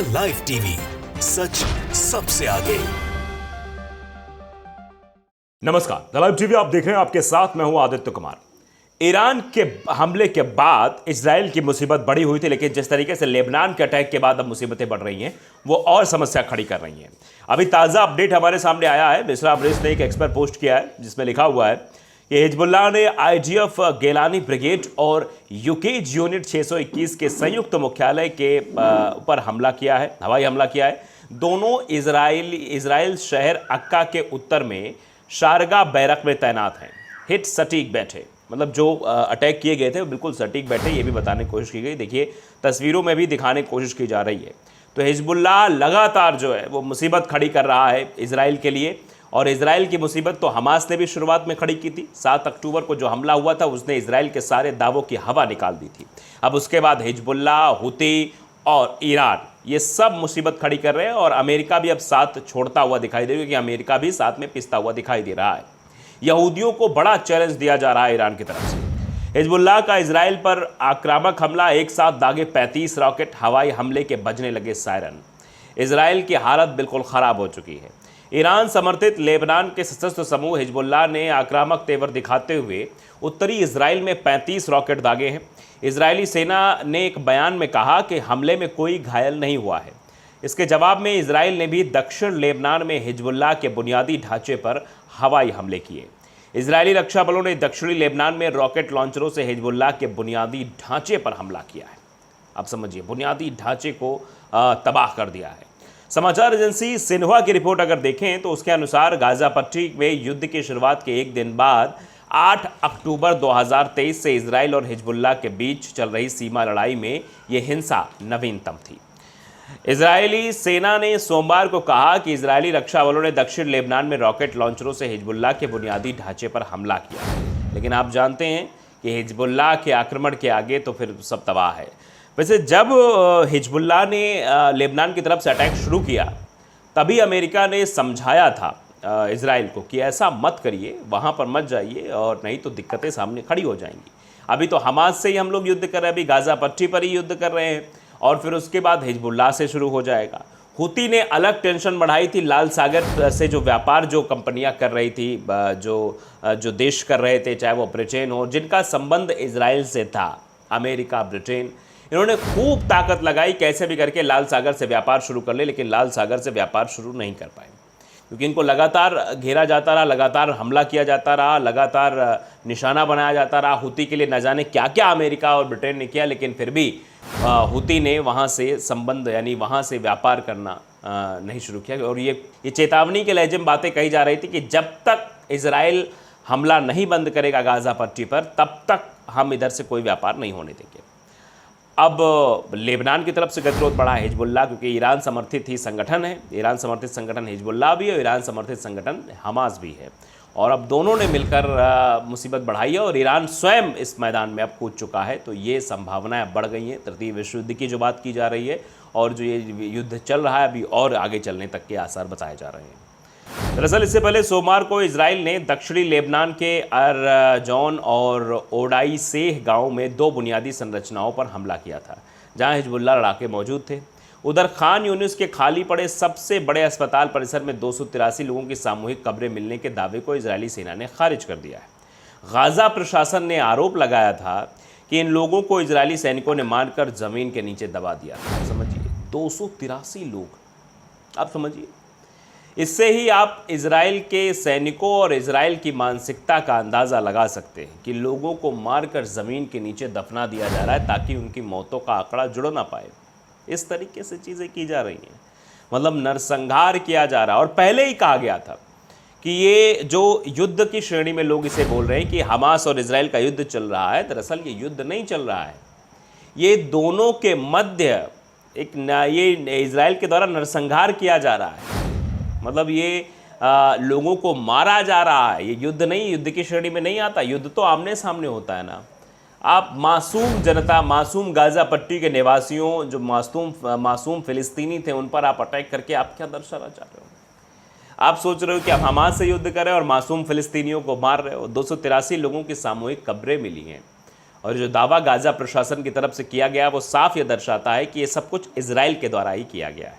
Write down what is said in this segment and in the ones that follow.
The live TV, सच सबसे आगे। नमस्कार, द लाइव टीवी आप देख रहे हैं, आपके साथ मैं हूं आदित्य कुमार। ईरान के हमले के बाद इजराइल की मुसीबत बढ़ी हुई थी, लेकिन जिस तरीके से लेबनान के अटैक के बाद अब मुसीबतें बढ़ रही हैं, वो और समस्या खड़ी कर रही हैं। अभी ताज़ा अपडेट हमारे सामने आया है। मिस्रा ब्रेस ने एक एक्सपर्ट पोस्ट किया है जिसमें लिखा हुआ है कि हिजबुल्लाह ने आईजीएफ गेलानी ब्रिगेड और यूकेज यूनिट 621 के संयुक्त मुख्यालय के ऊपर हमला किया है, हवाई हमला किया है। दोनों इजराइल शहर अक्का के उत्तर में शारगा बैरक में तैनात हैं। हिट सटीक बैठे, मतलब जो अटैक किए गए थे वो बिल्कुल सटीक बैठे, ये भी बताने की कोशिश की गई। देखिए तस्वीरों में भी दिखाने की कोशिश की जा रही है। तो हिजबुल्लाह लगातार जो है वो मुसीबत खड़ी कर रहा है इजराइल के लिए, और इजराइल की मुसीबत तो हमास ने भी शुरुआत में खड़ी की थी। 7 अक्टूबर को जो हमला हुआ था उसने इजराइल के सारे दावों की हवा निकाल दी थी। अब उसके बाद हिजबुल्लाह, हुती और ईरान ये सब मुसीबत खड़ी कर रहे हैं, और अमेरिका भी अब साथ छोड़ता हुआ दिखाई दे रहा है, क्योंकि अमेरिका भी साथ में पिसता हुआ दिखाई दे रहा है। यहूदियों को बड़ा चैलेंज दिया जा रहा है ईरान की तरफ से। हिजबुल्लाह का इजराइल पर आक्रामक हमला, एक साथ दागे 35 रॉकेट, हवाई हमले के बजने लगे सायरन। इजराइल की हालत बिल्कुल ख़राब हो चुकी है। ईरान समर्थित लेबनान के सशस्त्र समूह हिजबुल्लाह ने आक्रामक तेवर दिखाते हुए उत्तरी इजराइल में 35 रॉकेट दागे हैं। इजरायली सेना ने एक बयान में कहा कि हमले में कोई घायल नहीं हुआ है। इसके जवाब में इजराइल ने भी दक्षिण लेबनान में हिजबुल्लाह के बुनियादी ढांचे पर हवाई हमले किए। इजरायली रक्षा बलों ने दक्षिणी लेबनान में रॉकेट लॉन्चरों से हिजबुल्लाह के बुनियादी ढांचे पर हमला किया है। अब समझिए, बुनियादी ढांचे को तबाह कर दिया है। समाचार एजेंसी सिन्हुआ की रिपोर्ट अगर देखें तो उसके अनुसार गाजा पट्टी में युद्ध की शुरुआत के एक दिन बाद 8 अक्टूबर 2023 से इजराइल और हिजबुल्लाह के बीच चल रही सीमा लड़ाई में यह हिंसा नवीनतम थी। इजरायली सेना ने सोमवार को कहा कि इजरायली रक्षा बलों ने दक्षिण लेबनान में रॉकेट लॉन्चरों से हिजबुल्लाह के बुनियादी ढांचे पर हमला किया। लेकिन आप जानते हैं कि हिजबुल्लाह के आक्रमण के आगे तो फिर सब तबाह है। वैसे जब हिजबुल्लाह ने लेबनान की तरफ से अटैक शुरू किया, तभी अमेरिका ने समझाया था इजराइल को कि ऐसा मत करिए, वहाँ पर मत जाइए, और नहीं तो दिक्कतें सामने खड़ी हो जाएंगी। अभी तो हमास से ही हम लोग युद्ध कर रहे हैं, अभी गाजा पट्टी पर ही युद्ध कर रहे हैं, और फिर उसके बाद हिजबुल्लाह से शुरू हो जाएगा। हुती ने अलग टेंशन बढ़ाई थी। लाल सागर से जो व्यापार जो कंपनियां कर रही थी, जो देश कर रहे थे, चाहे वो ब्रिटेन हो, जिनका संबंध इजराइल से था, अमेरिका, ब्रिटेन, इन्होंने खूब ताकत लगाई कैसे भी करके लाल सागर से व्यापार शुरू कर ले, लेकिन लाल सागर से व्यापार शुरू नहीं कर पाए, क्योंकि इनको लगातार घेरा जाता रहा, लगातार हमला किया जाता रहा, लगातार निशाना बनाया जाता रहा। हुती के लिए न जाने क्या क्या अमेरिका और ब्रिटेन ने किया, लेकिन फिर भी हुती ने वहाँ से संबंध, यानी वहाँ से व्यापार करना नहीं शुरू किया। और ये चेतावनी के लहजे में बातें कही जा रही थी कि जब तक इजराइल हमला नहीं बंद करेगा गाजा पट्टी पर, तब तक हम इधर से कोई व्यापार नहीं होने देंगे। अब लेबनान की तरफ से गतिरोध बढ़ा है हिजबुल्लाह, क्योंकि ईरान समर्थित ही संगठन है। ईरान समर्थित संगठन हिजबुल्लाह भी है और ईरान समर्थित संगठन हमास भी है, और अब दोनों ने मिलकर मुसीबत बढ़ाई है, और ईरान स्वयं इस मैदान में अब कूद चुका है। तो ये संभावनाएं बढ़ गई हैं। तृतीय विश्व युद्ध की जो बात की जा रही है, और जो ये युद्ध चल रहा है अभी, और आगे चलने तक के आसार बताए जा रहे हैं। दरअसल इससे पहले सोमवार को इजराइल ने दक्षिणी लेबनान के अरजौन और ओडाई सेह गांव में 2 बुनियादी संरचनाओं पर हमला किया था, जहां हिजबुल्लाह लड़ाके मौजूद थे। उधर खान यूनिस के खाली पड़े सबसे बड़े अस्पताल परिसर में 283 लोगों की सामूहिक कब्रें मिलने के दावे को इजरायली सेना ने खारिज कर दिया है। गाजा प्रशासन ने आरोप लगाया था कि इन लोगों को इजरायली सैनिकों ने मारकर जमीन के नीचे दबा दिया। समझिए, 283 लोग, आप समझिए। इससे ही आप इजराइल के सैनिकों और इजराइल की मानसिकता का अंदाज़ा लगा सकते हैं कि लोगों को मारकर ज़मीन के नीचे दफना दिया जा रहा है ताकि उनकी मौतों का आंकड़ा जुड़ ना पाए। इस तरीके से चीज़ें की जा रही हैं, मतलब नरसंहार किया जा रहा है। और पहले ही कहा गया था कि ये जो युद्ध की श्रेणी में लोग इसे बोल रहे हैं कि हमास और इजराइल का युद्ध चल रहा है, दरअसल ये युद्ध नहीं चल रहा है। ये दोनों के मध्य ये इजराइल के द्वारा नरसंहार किया जा रहा है, मतलब ये लोगों को मारा जा रहा है। ये युद्ध नहीं, युद्ध की श्रेणी में नहीं आता। युद्ध तो आमने सामने होता है ना। आप मासूम जनता, मासूम गाजा पट्टी के निवासियों, जो मासूम फिलिस्तीनी थे, उन पर आप अटैक करके आप क्या दर्शाना चाह रहे हो? आप सोच रहे हो कि आप हमास से युद्ध कर रहे हो और मासूम फिलिस्तीनियों को मार रहे हो। 283 लोगों की सामूहिक कब्रें मिली हैं, और जो दावा गाज़ा प्रशासन की तरफ से किया गया वो साफ ये दर्शाता है कि ये सब कुछ इजराइल के द्वारा ही किया गया है।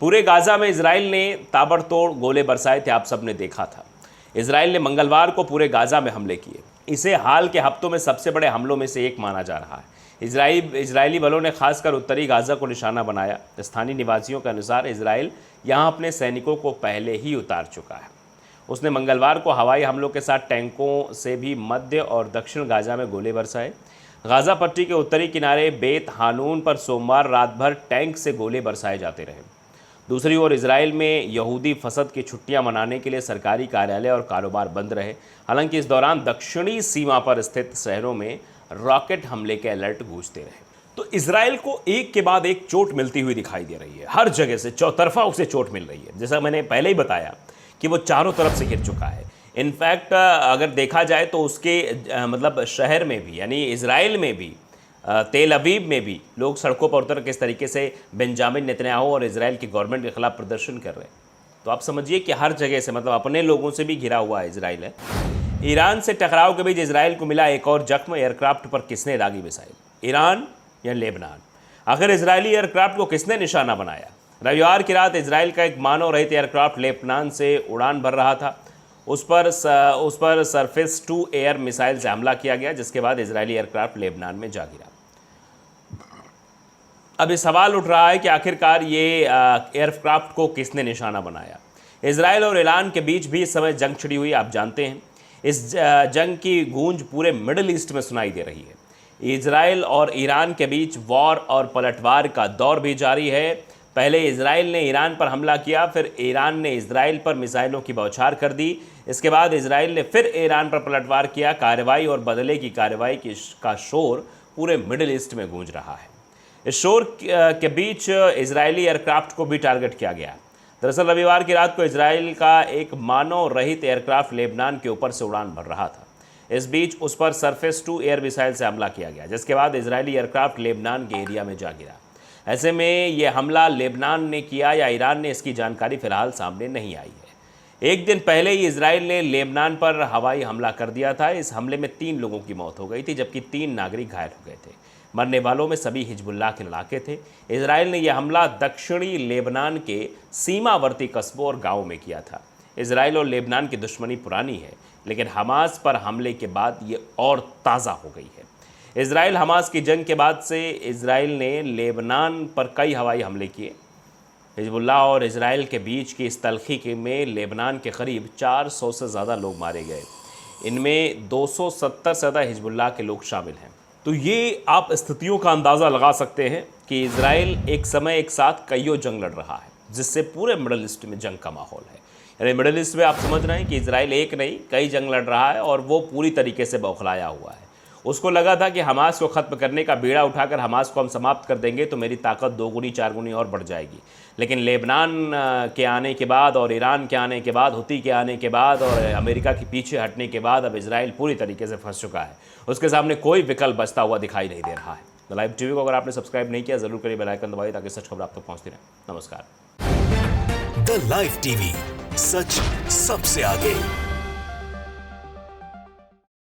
पूरे गाज़ा में इजराइल ने ताबड़तोड़ गोले बरसाए थे, आप सब ने देखा था। इजराइल ने मंगलवार को पूरे गाज़ा में हमले किए। इसे हाल के हफ्तों में सबसे बड़े हमलों में से एक माना जा रहा है। इजरायली बलों ने खासकर उत्तरी गाज़ा को निशाना बनाया। स्थानीय निवासियों के अनुसार इजराइल यहां अपने सैनिकों को पहले ही उतार चुका है। उसने मंगलवार को हवाई हमलों के साथ टैंकों से भी मध्य और दक्षिण गाज़ा में गोले बरसाए। गाज़ा पट्टी के उत्तरी किनारे बेत हानून पर सोमवार रात भर टैंक से गोले बरसाए जाते रहे। दूसरी ओर इजराइल में यहूदी फसद की छुट्टियां मनाने के लिए सरकारी कार्यालय और कारोबार बंद रहे। हालांकि इस दौरान दक्षिणी सीमा पर स्थित शहरों में रॉकेट हमले के अलर्ट गूंजते रहे। तो इजराइल को एक के बाद एक चोट मिलती हुई दिखाई दे रही है। हर जगह से चौतरफा उसे चोट मिल रही है। जैसा मैंने पहले ही बताया कि वो चारों तरफ से गिर चुका है। इनफैक्ट अगर देखा जाए तो उसके मतलब शहर में भी, यानी इजराइल में भी, तेल अवीव में भी लोग सड़कों पर उतर किस तरीके से बेंजामिन नेतन्याहू और इजराइल की गवर्नमेंट के खिलाफ प्रदर्शन कर रहे हैं। तो आप समझिए कि हर जगह से, मतलब अपने लोगों से भी घिरा हुआ इजराइल है। ईरान से टकराव के बीच इजराइल को मिला एक और जख्म। एयरक्राफ्ट पर किसने दागी मिसाइल? ईरान या लेबनान? आखिर इजरायली एयरक्राफ्ट को किसने निशाना बनाया? रविवार की रात इजराइल का एक मानव रहित एयरक्राफ्ट लेबनान से उड़ान भर रहा था। उस पर सरफेस टू एयर मिसाइल से हमला किया गया, जिसके बाद इजरायली एयरक्राफ्ट लेबनान में जा गिरा। अब ये सवाल उठ रहा है कि आखिरकार ये एयरक्राफ्ट को किसने निशाना बनाया? इजराइल और ईरान के बीच भी इस समय जंग छिड़ी हुई, आप जानते हैं। इस जंग की गूंज पूरे मिडिल ईस्ट में सुनाई दे रही है। इजराइल और ईरान के बीच वॉर और पलटवार का दौर भी जारी है। पहले इजराइल ने ईरान पर हमला किया, फिर ईरान ने इजराइल पर मिसाइलों की बौछार कर दी। इसके बाद इजराइल ने फिर ईरान पर पलटवार किया। कार्रवाई और बदले की कार्रवाई का शोर पूरे मिडिल ईस्ट में गूंज रहा है। इस शोर के बीच इजरायली एयरक्राफ्ट को भी टारगेट किया गया। दरअसल रविवार की रात को इजराइल का एक मानव रहित एयरक्राफ्ट लेबनान के ऊपर से उड़ान भर रहा था। इस बीच उस पर सरफेस टू एयर मिसाइल से हमला किया गया, जिसके बाद इजरायली एयरक्राफ्ट लेबनान के एरिया में जा गिरा। ऐसे में ये हमला लेबनान ने किया या ईरान ने, इसकी जानकारी फिलहाल सामने नहीं आई है। एक दिन पहले ही इजराइल ने लेबनान पर हवाई हमला कर दिया था। इस हमले में 3 लोगों की मौत हो गई थी, जबकि 3 नागरिक घायल हो गए थे। मरने वालों में सभी हिजबुल्लाह के लड़ाके थे। इजराइल ने यह हमला दक्षिणी लेबनान के सीमावर्ती कस्बों और गाँवों में किया था। इजराइल और लेबनान की दुश्मनी पुरानी है, लेकिन हमास पर हमले के बाद ये और ताज़ा हो गई है। इजराइल हमास की जंग के बाद से इजराइल ने लेबनान पर कई हवाई हमले किए। हिजबुल्लाह और इजराइल के बीच की इस तल्खी में लेबनान के करीब 400 से ज़्यादा लोग मारे गए। इनमें 270 से ज़्यादा हिजबुल्लाह के लोग शामिल हैं। तो ये आप स्थितियों का अंदाज़ा लगा सकते हैं कि इजराइल एक समय एक साथ कईयों जंग लड़ रहा है, जिससे पूरे मिडल ईस्ट में जंग का माहौल है। यानी मिडल ईस्ट में आप समझ रहे हैं कि इजराइल एक नहीं कई जंग लड़ रहा है और वो पूरी तरीके से बौखलाया हुआ है। उसको लगा था कि हमास को ख़त्म करने का बीड़ा उठाकर हमास को हम समाप्त कर देंगे तो मेरी ताकत 2 गुनी 4 गुनी और बढ़ जाएगी। लेकिन लेबनान के आने के बाद और ईरान के आने के बाद, हुती के आने के बाद और अमेरिका के पीछे हटने के बाद अब इजराइल पूरी तरीके से फंस चुका है। उसके सामने कोई विकल्प बचता हुआ दिखाई नहीं दे रहा है। द लाइव टीवी को अगर आपने सब्सक्राइब नहीं किया ज़रूर करिए, बेल आइकन दबाइए ताकि सच खबर आप तक पहुँचती रहे। नमस्कार। द लाइव टीवी, सच सबसे आगे।